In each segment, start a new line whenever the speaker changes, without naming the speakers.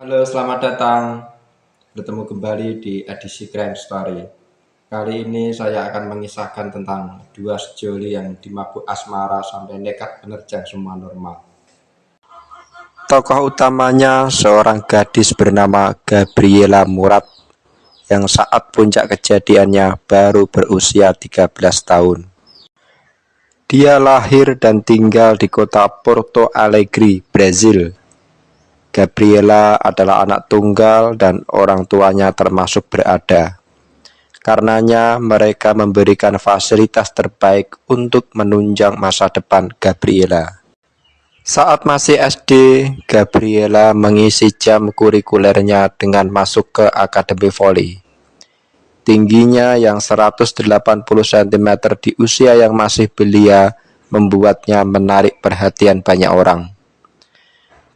Halo, selamat datang. Bertemu kembali di edisi Crime Story. Kali ini saya akan mengisahkan tentang dua sejoli yang dimabuk asmara sampai nekat menerjang semua normal. Tokoh utamanya seorang gadis bernama Gabriela Murat yang saat puncak kejadiannya baru berusia 13 tahun. Dia lahir dan tinggal di kota Porto Alegre, Brazil. Gabriela adalah anak tunggal dan orang tuanya termasuk berada. Karenanya mereka memberikan fasilitas terbaik untuk menunjang masa depan Gabriela. Saat masih SD, Gabriela mengisi jam kurikulernya dengan masuk ke akademi voli. Tingginya yang 180 cm di usia yang masih belia membuatnya menarik perhatian banyak orang.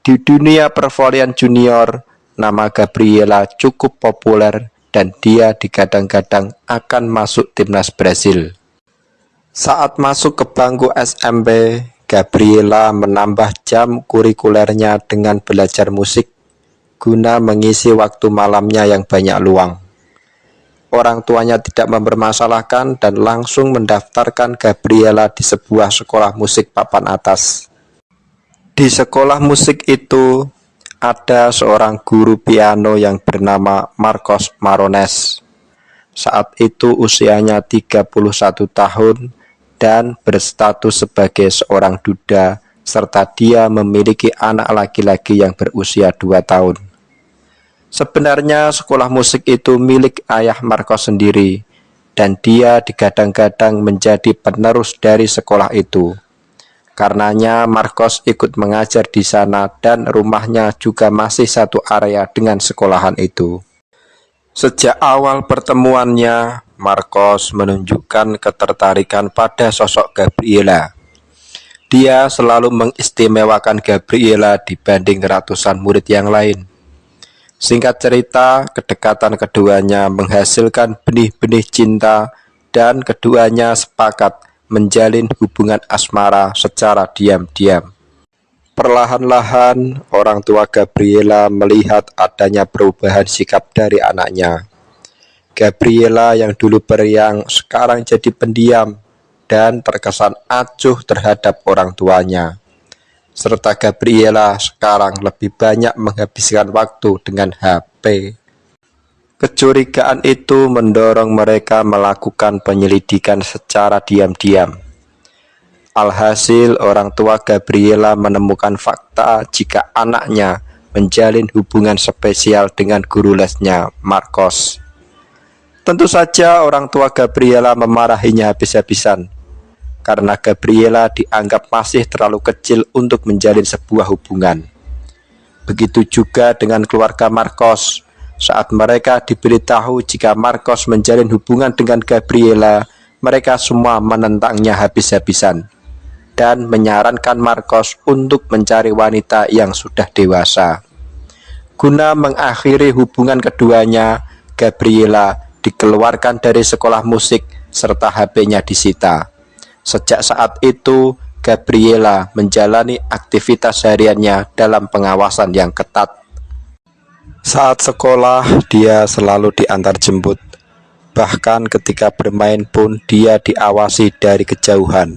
Di dunia pervolian junior, nama Gabriela cukup populer dan dia digadang-gadang akan masuk timnas Brasil. Saat masuk ke bangku SMP, Gabriela menambah jam kurikulernya dengan belajar musik guna mengisi waktu malamnya yang banyak luang. Orang tuanya tidak mempermasalahkan dan langsung mendaftarkan Gabriela di sebuah sekolah musik papan atas. Di sekolah musik itu ada seorang guru piano yang bernama Marcos Marones. Saat itu usianya 31 tahun dan berstatus sebagai seorang duda, serta dia memiliki anak laki-laki yang berusia 2 tahun. Sebenarnya sekolah musik itu milik ayah Marcos sendiri, dan dia digadang-gadang menjadi penerus dari sekolah itu. Karenanya Marcos ikut mengajar di sana dan rumahnya juga masih satu area dengan sekolahan itu. Sejak awal pertemuannya, Marcos menunjukkan ketertarikan pada sosok Gabriela. Dia selalu mengistimewakan Gabriela dibanding ratusan murid yang lain. Singkat cerita, kedekatan keduanya menghasilkan benih-benih cinta dan keduanya sepakat menjalin hubungan asmara secara diam-diam. Perlahan-lahan, orang tua Gabriela melihat adanya perubahan sikap dari anaknya. Gabriela yang dulu periang sekarang jadi pendiam dan terkesan acuh terhadap orang tuanya. Serta Gabriela sekarang lebih banyak menghabiskan waktu dengan HP. Kecurigaan itu mendorong mereka melakukan penyelidikan secara diam-diam. Alhasil, orang tua Gabriela menemukan fakta jika anaknya menjalin hubungan spesial dengan guru lesnya, Marcos. Tentu saja orang tua Gabriela memarahinya habis-habisan, karena Gabriela dianggap masih terlalu kecil untuk menjalin sebuah hubungan. Begitu juga dengan keluarga Marcos. Saat mereka diberitahu jika Marcos menjalin hubungan dengan Gabriela, mereka semua menentangnya habis-habisan dan menyarankan Marcos untuk mencari wanita yang sudah dewasa. Guna mengakhiri hubungan keduanya, Gabriela dikeluarkan dari sekolah musik serta HP-nya disita. Sejak saat itu, Gabriela menjalani aktivitas hariannya dalam pengawasan yang ketat. Saat sekolah, dia selalu diantar jemput. Bahkan ketika bermain pun dia diawasi dari kejauhan.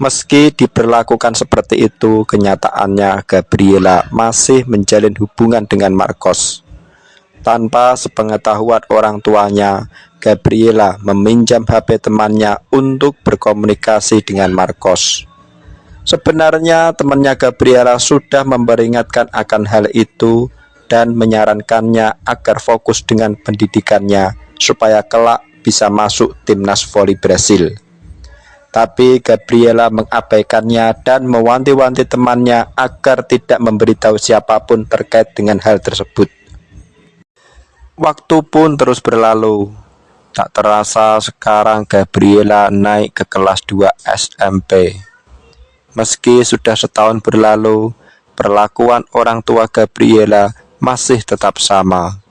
Meski diperlakukan seperti itu, kenyataannya Gabriela masih menjalin hubungan dengan Marcos. Tanpa sepengetahuan orang tuanya, Gabriela meminjam HP temannya untuk berkomunikasi dengan Marcos. Sebenarnya temannya Gabriela sudah memperingatkan akan hal itu dan menyarankannya agar fokus dengan pendidikannya supaya kelak bisa masuk timnas voli Brasil. Tapi Gabriela mengabaikannya dan mewanti-wanti temannya agar tidak memberitahu siapapun terkait dengan hal tersebut. Waktu pun terus berlalu. Tak terasa sekarang Gabriela naik ke kelas 2 SMP. Meski sudah setahun berlalu, perlakuan orang tua Gabriela masih tetap sama.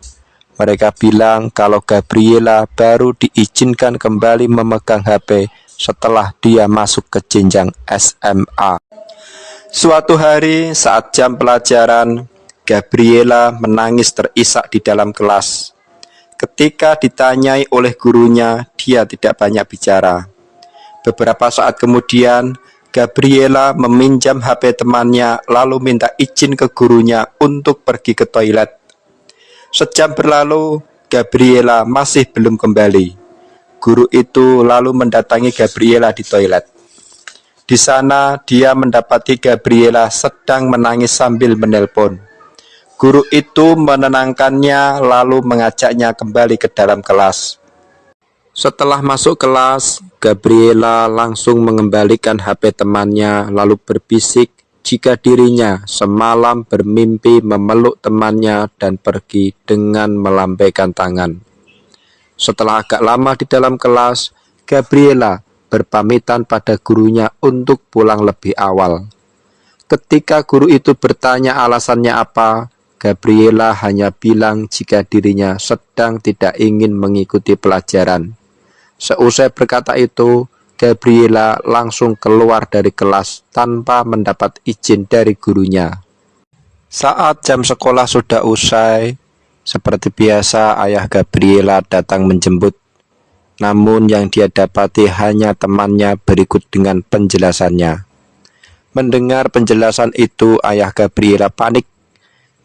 Mereka bilang kalau Gabriela baru diizinkan kembali memegang HP setelah dia masuk ke jenjang SMA. Suatu hari saat jam pelajaran, Gabriela menangis terisak di dalam kelas. Ketika ditanyai oleh gurunya, dia tidak banyak bicara. Beberapa saat kemudian, Gabriela meminjam HP temannya lalu minta izin ke gurunya untuk pergi ke toilet. Sejam berlalu, Gabriela masih belum kembali. Guru itu lalu mendatangi Gabriela di toilet. Di sana, dia mendapati Gabriela sedang menangis sambil menelpon. Guru itu menenangkannya lalu mengajaknya kembali ke dalam kelas. Setelah masuk kelas, Gabriela langsung mengembalikan HP temannya lalu berbisik jika dirinya semalam bermimpi memeluk temannya dan pergi dengan melambaikan tangan. Setelah agak lama di dalam kelas, Gabriela berpamitan pada gurunya untuk pulang lebih awal. Ketika guru itu bertanya alasannya apa, Gabriela hanya bilang jika dirinya sedang tidak ingin mengikuti pelajaran. Seusai berkata itu, Gabriela langsung keluar dari kelas tanpa mendapat izin dari gurunya. Saat jam sekolah sudah usai, seperti biasa ayah Gabriela datang menjemput. Namun yang dia dapati hanya temannya berikut dengan penjelasannya. Mendengar penjelasan itu, ayah Gabriela panik.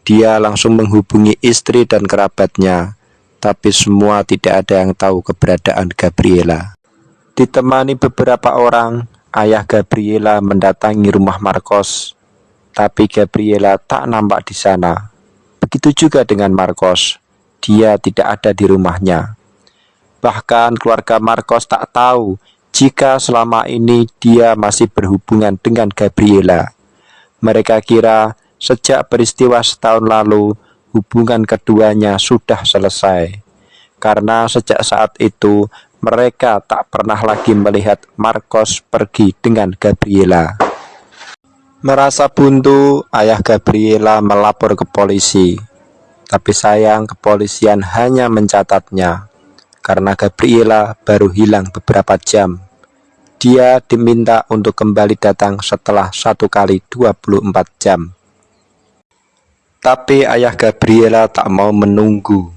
Dia langsung menghubungi istri dan kerabatnya, tapi semua tidak ada yang tahu keberadaan Gabriela. Ditemani beberapa orang, ayah Gabriela mendatangi rumah Marcos, tapi Gabriela tak nampak di sana. Begitu juga dengan Marcos, dia tidak ada di rumahnya. Bahkan keluarga Marcos tak tahu jika selama ini dia masih berhubungan dengan Gabriela. Mereka kira sejak peristiwa setahun lalu, hubungan keduanya sudah selesai. Karena sejak saat itu, mereka tak pernah lagi melihat Marcos pergi dengan Gabriela. Merasa buntu, ayah Gabriela melapor ke polisi. Tapi sayang, kepolisian hanya mencatatnya. Karena Gabriela baru hilang beberapa jam. Dia diminta untuk kembali datang setelah 1 kali 24 jam. Tapi ayah Gabriela tak mau menunggu.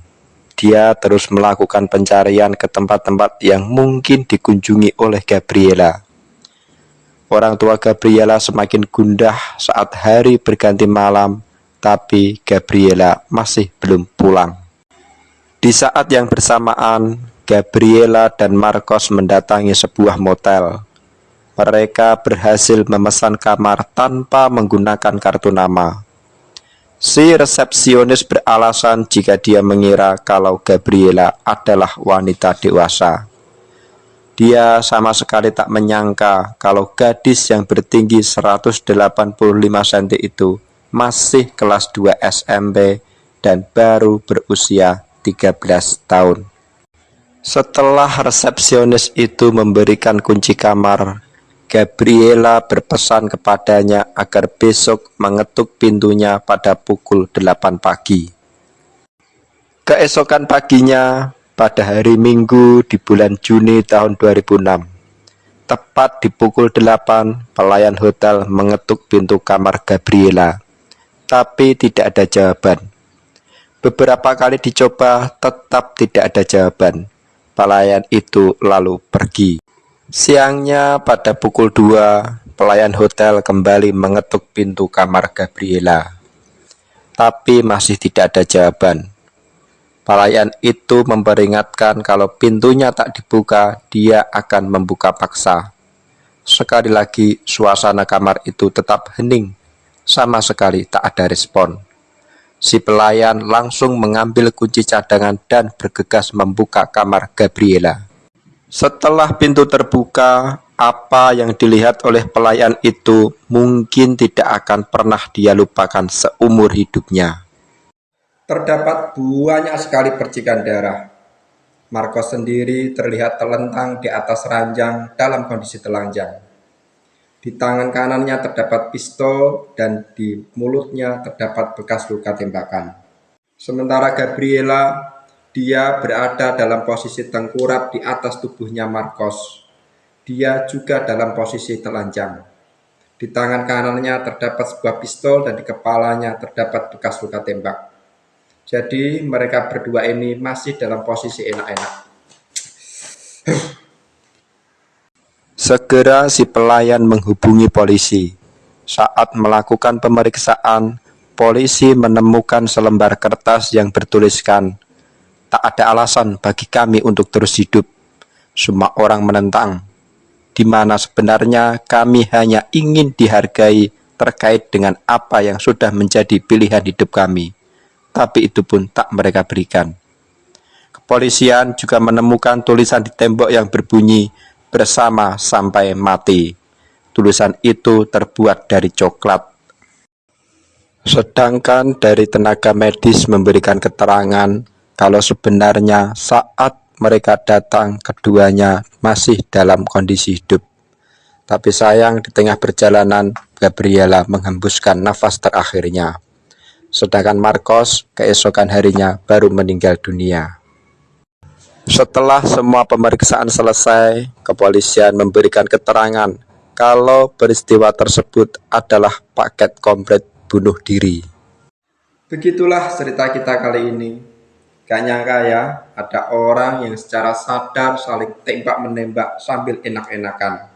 Dia terus melakukan pencarian ke tempat-tempat yang mungkin dikunjungi oleh Gabriela. Orang tua Gabriela semakin gundah saat hari berganti malam, tapi Gabriela masih belum pulang. Di saat yang bersamaan, Gabriela dan Marcos mendatangi sebuah motel. Mereka berhasil memesan kamar tanpa menggunakan kartu nama. Si resepsionis beralasan jika dia mengira kalau Gabriela adalah wanita dewasa. Dia sama sekali tak menyangka kalau gadis yang bertinggi 185 cm itu masih kelas 2 SMP dan baru berusia 13 tahun. Setelah resepsionis itu memberikan kunci kamar, Gabriela berpesan kepadanya agar besok mengetuk pintunya pada pukul 8 pagi. Keesokan paginya, pada hari Minggu di bulan Juni tahun 2006, tepat di pukul 8, pelayan hotel mengetuk pintu kamar Gabriela, tapi tidak ada jawaban. Beberapa kali dicoba, tetap tidak ada jawaban. Pelayan itu lalu pergi. Siangnya pada pukul 2, pelayan hotel kembali mengetuk pintu kamar Gabriela. Tapi masih tidak ada jawaban. Pelayan itu memperingatkan kalau pintunya tak dibuka, dia akan membuka paksa. Sekali lagi, suasana kamar itu tetap hening. Sama sekali tak ada respon. Si pelayan langsung mengambil kunci cadangan dan bergegas membuka kamar Gabriela. Setelah pintu terbuka, apa yang dilihat oleh pelayan itu mungkin tidak akan pernah dia lupakan seumur hidupnya. Terdapat banyak sekali percikan darah. Marcos sendiri terlihat terlentang di atas ranjang dalam kondisi telanjang. Di tangan kanannya terdapat pistol dan di mulutnya terdapat bekas luka tembakan. Sementara Gabriela, dia berada dalam posisi tengkurap di atas tubuhnya Marcos. Dia juga dalam posisi telanjang. Di tangan kanannya terdapat sebuah pistol dan di kepalanya terdapat bekas luka tembak. Jadi mereka berdua ini masih dalam posisi enak-enak. Segera si pelayan menghubungi polisi. Saat melakukan pemeriksaan, polisi menemukan selembar kertas yang bertuliskan, "Tak ada alasan bagi kami untuk terus hidup." Semua orang menentang, di mana sebenarnya kami hanya ingin dihargai terkait dengan apa yang sudah menjadi pilihan hidup kami. Tapi itu pun tak mereka berikan. Kepolisian juga menemukan tulisan di tembok yang berbunyi, "Bersama sampai mati." Tulisan itu terbuat dari coklat. Sedangkan dari tenaga medis memberikan keterangan kalau sebenarnya saat mereka datang keduanya masih dalam kondisi hidup. Tapi sayang di tengah perjalanan Gabriela menghembuskan nafas terakhirnya. Sedangkan Marcos keesokan harinya baru meninggal dunia. Setelah semua pemeriksaan selesai, kepolisian memberikan keterangan kalau peristiwa tersebut adalah paket komplit bunuh diri. Begitulah cerita kita kali ini. Gak nyangka ya, ada orang yang secara sadar saling tembak-menembak sambil enak-enakan.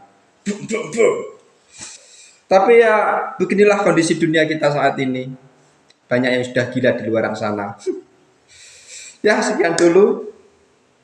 Tapi ya, beginilah kondisi dunia kita saat ini. Banyak yang sudah gila di luar sana. Ya, sekian dulu